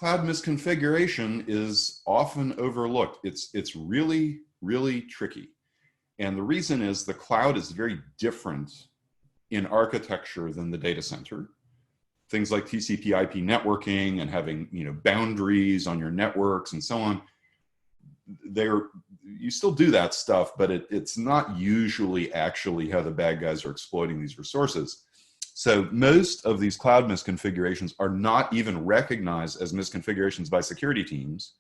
Cloud misconfiguration is often overlooked. It's really, really tricky. And the reason is the cloud is very different in architecture than the data center. Things like TCP/IP networking and having boundaries on your networks and so on, you still do that stuff, but it's not usually actually how the bad guys are exploiting these resources. So most of these cloud misconfigurations are not even recognized as misconfigurations by security teams,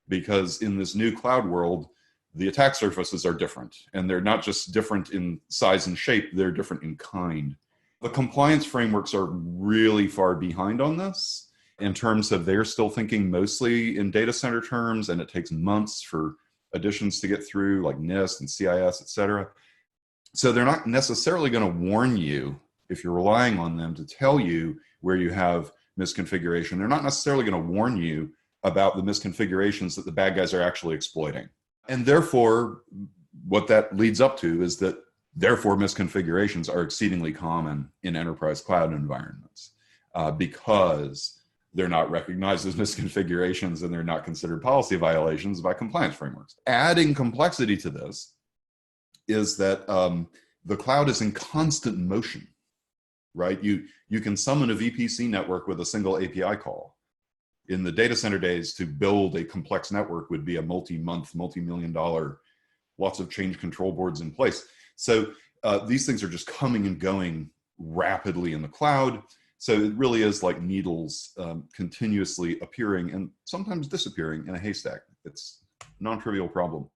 because in this new cloud world, the attack surfaces are different. And they're not just different in size and shape, they're different in kind. The compliance frameworks are really far behind on this in terms of they're still thinking mostly in data center terms, and it takes months for additions to get through, like NIST and CIS, et cetera. So they're not necessarily going to warn you if you're relying on them to tell you where you have misconfiguration. They're not necessarily going to warn you about the misconfigurations that the bad guys are actually exploiting. And therefore, what that leads up to is that therefore misconfigurations are exceedingly common in enterprise cloud environments because they're not recognized as misconfigurations and they're not considered policy violations by compliance frameworks. Adding complexity to this is that the cloud is in constant motion. Right? You can summon a VPC network with a single API call. In the data center days, to build a complex network would be a multi-month, multi-million-dollar, lots of change control boards in place. So these things are just coming and going rapidly in the cloud. So it really is like needles continuously appearing and sometimes disappearing in a haystack. It's a non-trivial problem.